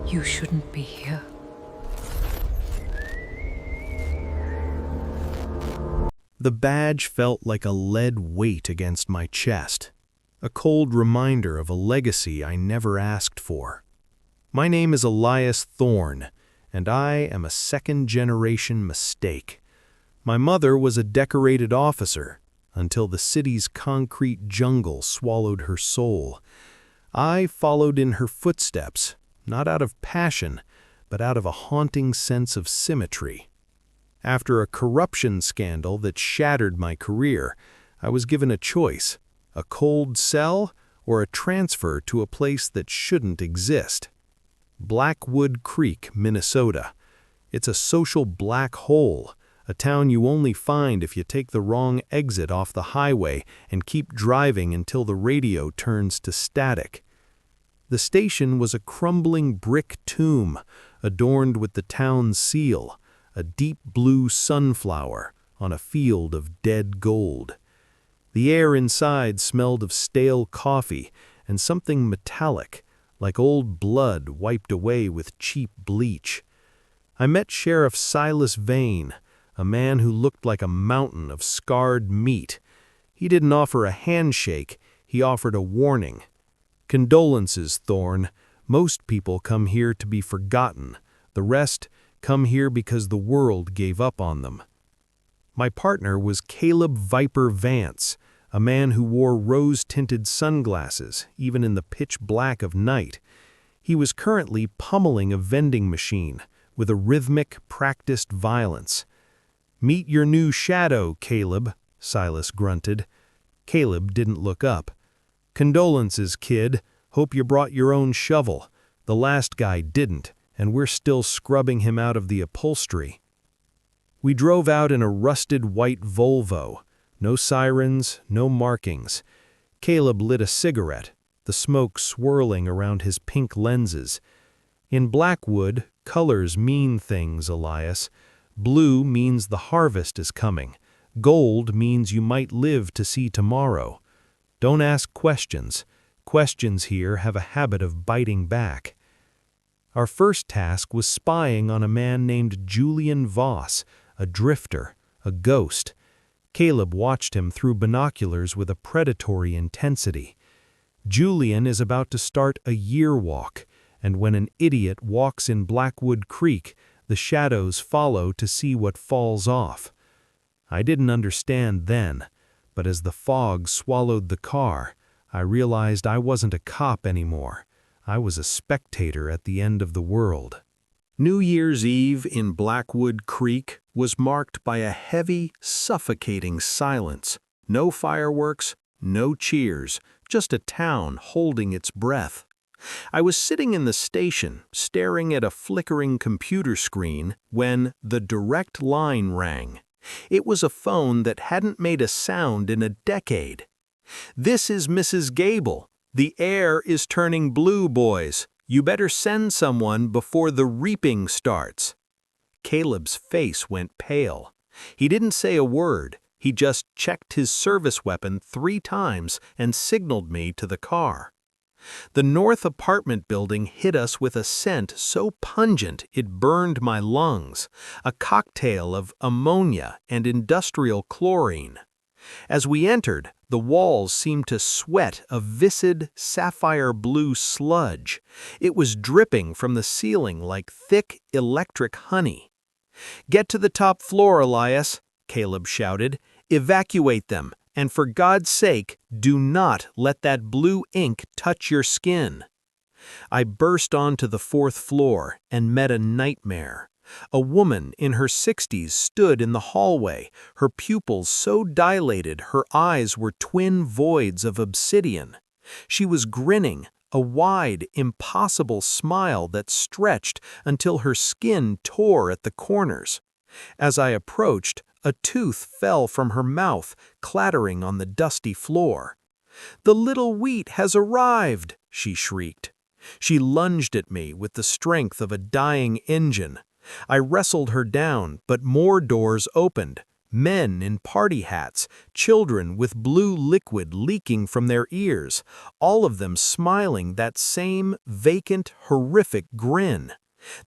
You shouldn't be here. The badge felt like a lead weight against my chest, a cold reminder of a legacy I never asked for. My name is Elias Thorne, and I am a second-generation mistake. My mother was a decorated officer until the city's concrete jungle swallowed her soul. I followed in her footsteps, not out of passion, but out of a haunting sense of symmetry. After a corruption scandal that shattered my career, I was given a choice: a cold cell or a transfer to a place that shouldn't exist. Blackwood Creek, Minnesota. It's a social black hole, a town you only find if you take the wrong exit off the highway and keep driving until the radio turns to static. The station was a crumbling brick tomb, adorned with the town's seal, a deep blue sunflower on a field of dead gold. The air inside smelled of stale coffee and something metallic, like old blood wiped away with cheap bleach. I met Sheriff Silas Vane, a man who looked like a mountain of scarred meat. He didn't offer a handshake, he offered a warning. "Condolences, Thorne. Most people come here to be forgotten. The rest come here because the world gave up on them." My partner was Caleb Viper Vance, a man who wore rose-tinted sunglasses, even in the pitch black of night. He was currently pummeling a vending machine with a rhythmic, practiced violence. "Meet your new shadow, Caleb," Silas grunted. Caleb didn't look up. "Condolences, kid. Hope you brought your own shovel. The last guy didn't, and we're still scrubbing him out of the upholstery." We drove out in a rusted white Volvo. No sirens, no markings. Caleb lit a cigarette, the smoke swirling around his pink lenses. "In Blackwood, colors mean things, Elias. Blue means the harvest is coming. Gold means you might live to see tomorrow. Don't ask questions. Questions here have a habit of biting back." Our first task was spying on a man named Julian Voss, a drifter, a ghost. Caleb watched him through binoculars with a predatory intensity. Julian is about to start a year walk, and when an idiot walks in Blackwood Creek, the shadows follow to see what falls off. I didn't understand then, but as the fog swallowed the car, I realized I wasn't a cop anymore. I was a spectator at the end of the world. New Year's Eve in Blackwood Creek was marked by a heavy, suffocating silence. No fireworks, no cheers, just a town holding its breath. I was sitting in the station, staring at a flickering computer screen, when the direct line rang. It was a phone that hadn't made a sound in a decade. "This is Mrs. Gable. The air is turning blue, boys. You better send someone before the reaping starts." Caleb's face went pale. He didn't say a word. He just checked his service weapon 3 times and signaled me to the car. The north apartment building hit us with a scent so pungent it burned my lungs, a cocktail of ammonia and industrial chlorine. As we entered, the walls seemed to sweat a viscid, sapphire-blue sludge. It was dripping from the ceiling like thick, electric honey. "Get to the top floor, Elias," Caleb shouted. "Evacuate them, and for God's sake, do not let that blue ink touch your skin." I burst onto the 4th floor and met a nightmare. A woman in her 60s stood in the hallway, her pupils so dilated her eyes were twin voids of obsidian. She was grinning, a wide, impossible smile that stretched until her skin tore at the corners. As I approached, a tooth fell from her mouth, clattering on the dusty floor. "The little wheat has arrived!" she shrieked. She lunged at me with the strength of a dying engine. I wrestled her down, but more doors opened. Men in party hats, children with blue liquid leaking from their ears, all of them smiling that same vacant, horrific grin.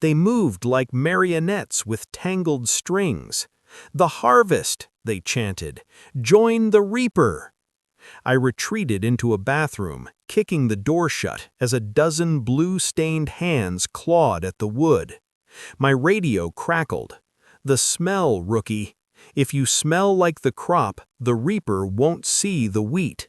They moved like marionettes with tangled strings. "The harvest," they chanted. "Join the reaper." I retreated into a bathroom, kicking the door shut as a dozen blue-stained hands clawed at the wood. My radio crackled. "The smell, rookie. If you smell like the crop, the reaper won't see the wheat."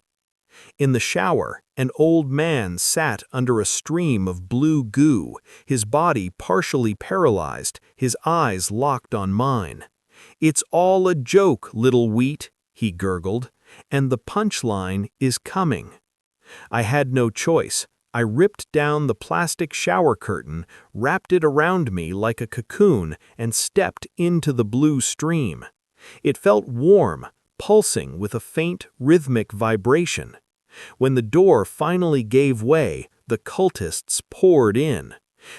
In the shower, an old man sat under a stream of blue goo, his body partially paralyzed, his eyes locked on mine. "It's all a joke, little wheat," he gurgled, "and the punchline is coming." I had no choice. I ripped down the plastic shower curtain, wrapped it around me like a cocoon, and stepped into the blue stream. It felt warm, pulsing with a faint, rhythmic vibration. When the door finally gave way, the cultists poured in.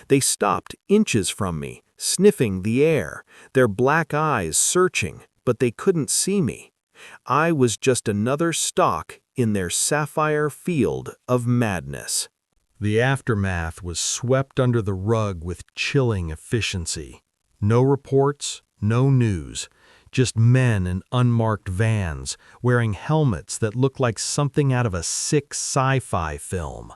They stopped inches from me, sniffing the air, their black eyes searching, but they couldn't see me. I was just another stalk in their sapphire field of madness. The aftermath was swept under the rug with chilling efficiency. No reports, no news. Just men in unmarked vans, wearing helmets that looked like something out of a sick sci-fi film.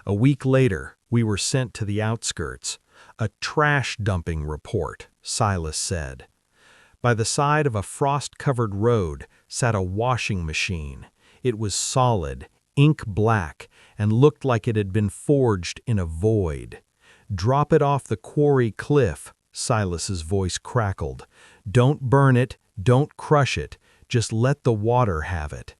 A week later, we were sent to the outskirts. "A trash dumping report," Silas said. By the side of a frost-covered road sat a washing machine. It was solid, ink black, and looked like it had been forged in a void. "Drop it off the quarry cliff," Silas's voice crackled. "Don't burn it, don't crush it, just let the water have it."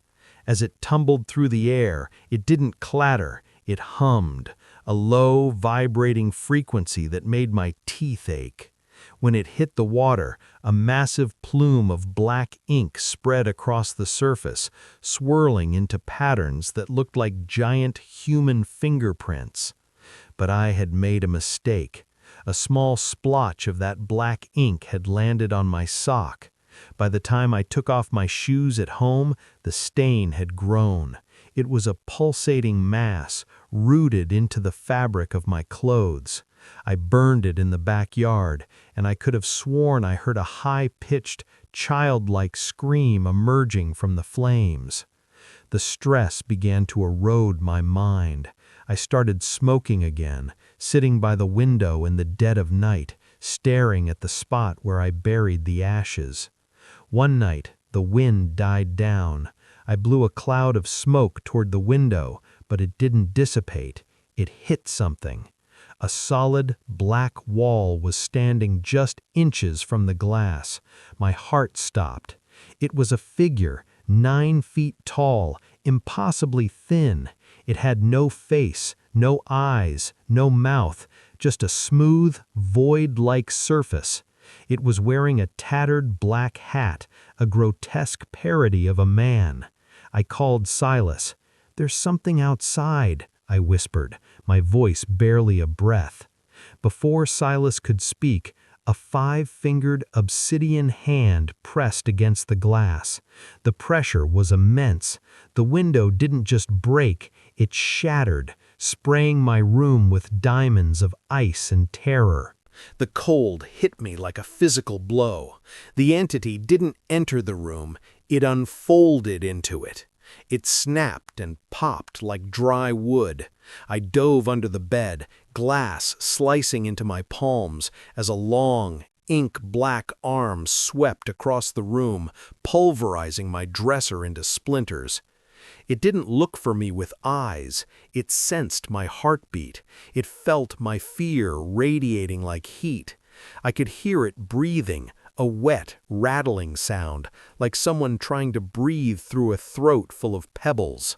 As it tumbled through the air, it didn't clatter, it hummed, a low, vibrating frequency that made my teeth ache. When it hit the water, a massive plume of black ink spread across the surface, swirling into patterns that looked like giant human fingerprints. But I had made a mistake. A small splotch of that black ink had landed on my sock. By the time I took off my shoes at home, the stain had grown. It was a pulsating mass, rooted into the fabric of my clothes. I burned it in the backyard, and I could have sworn I heard a high-pitched, childlike scream emerging from the flames. The stress began to erode my mind. I started smoking again, sitting by the window in the dead of night, staring at the spot where I buried the ashes. One night, the wind died down. I blew a cloud of smoke toward the window, but it didn't dissipate. It hit something. A solid, black wall was standing just inches from the glass. My heart stopped. It was a figure, 9 feet tall, impossibly thin. It had no face, no eyes, no mouth, just a smooth, void-like surface. It was wearing a tattered black hat, a grotesque parody of a man. I called Silas. "There's something outside," I whispered, my voice barely a breath. Before Silas could speak, a 5-fingered obsidian hand pressed against the glass. The pressure was immense. The window didn't just break, it shattered, spraying my room with diamonds of ice and terror. The cold hit me like a physical blow. The entity didn't enter the room, it unfolded into it. It snapped and popped like dry wood. I dove under the bed, glass slicing into my palms as a long, ink-black arm swept across the room, pulverizing my dresser into splinters. It didn't look for me with eyes. It sensed my heartbeat. It felt my fear radiating like heat. I could hear it breathing, a wet, rattling sound, like someone trying to breathe through a throat full of pebbles.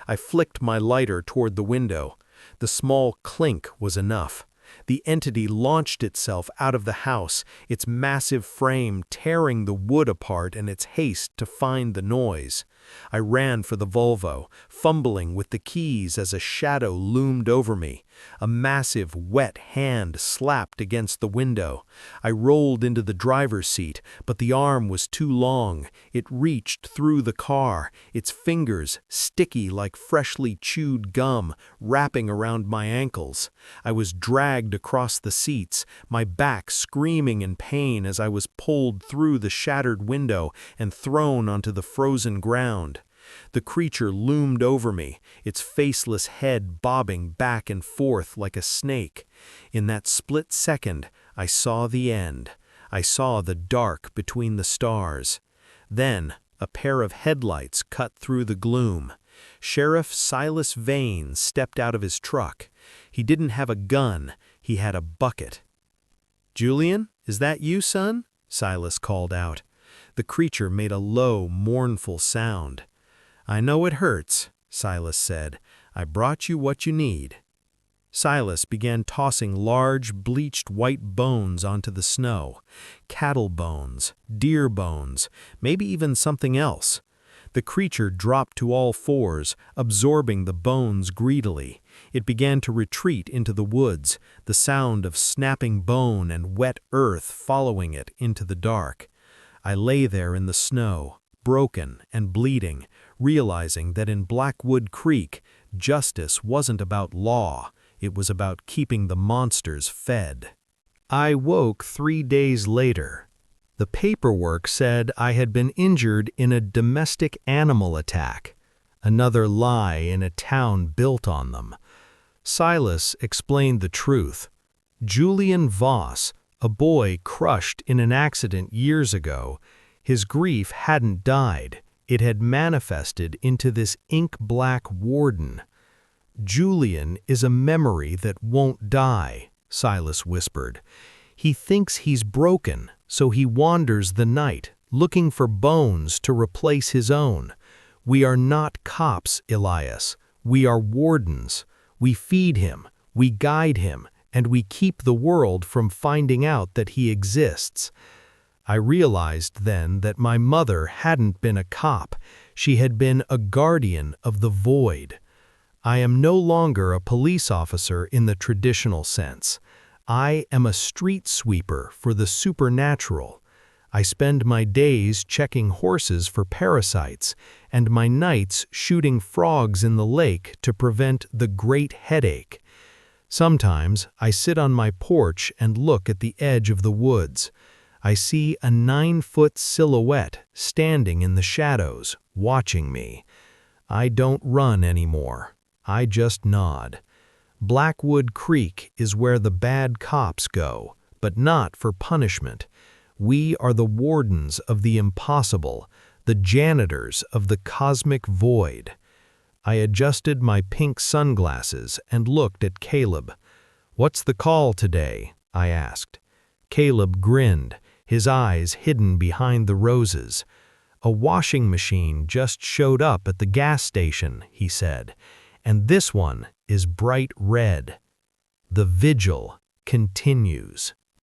I flicked my lighter toward the window. The small clink was enough. The entity launched itself out of the house, its massive frame tearing the wood apart in its haste to find the noise. I ran for the Volvo, fumbling with the keys as a shadow loomed over me. A massive, wet hand slapped against the window. I rolled into the driver's seat, but the arm was too long. It reached through the car, its fingers, sticky like freshly chewed gum, wrapping around my ankles. I was dragged across the seats, my back screaming in pain as I was pulled through the shattered window and thrown onto the frozen ground. The creature loomed over me, its faceless head bobbing back and forth like a snake. In that split second, I saw the end. I saw the dark between the stars. Then, a pair of headlights cut through the gloom. Sheriff Silas Vane stepped out of his truck. He didn't have a gun, he had a bucket. "Julian, is that you, son?" Silas called out. The creature made a low, mournful sound. "I know it hurts," Silas said. "I brought you what you need." Silas began tossing large, bleached white bones onto the snow. Cattle bones, deer bones, maybe even something else. The creature dropped to all fours, absorbing the bones greedily. It began to retreat into the woods, the sound of snapping bone and wet earth following it into the dark. I lay there in the snow, broken and bleeding, realizing that in Blackwood Creek, justice wasn't about law, it was about keeping the monsters fed. I woke 3 days later. The paperwork said I had been injured in a domestic animal attack, another lie in a town built on them. Silas explained the truth. Julian Voss, a boy crushed in an accident years ago, his grief hadn't died. It had manifested into this ink-black warden. "Julian is a memory that won't die," Silas whispered. "He thinks he's broken, so he wanders the night, looking for bones to replace his own. We are not cops, Elias. We are wardens. We feed him, we guide him, and we keep the world from finding out that he exists." I realized then that my mother hadn't been a cop. She had been a guardian of the void. I am no longer a police officer in the traditional sense. I am a street sweeper for the supernatural. I spend my days checking horses for parasites, and my nights shooting frogs in the lake to prevent the great headache. Sometimes I sit on my porch and look at the edge of the woods. I see a 9-foot silhouette standing in the shadows, watching me. I don't run anymore. I just nod. Blackwood Creek is where the bad cops go, but not for punishment. We are the wardens of the impossible, the janitors of the cosmic void. I adjusted my pink sunglasses and looked at Caleb. "What's the call today?" I asked. Caleb grinned, his eyes hidden behind the roses. "A washing machine just showed up at the gas station," he said, "and this one is bright red. The vigil continues."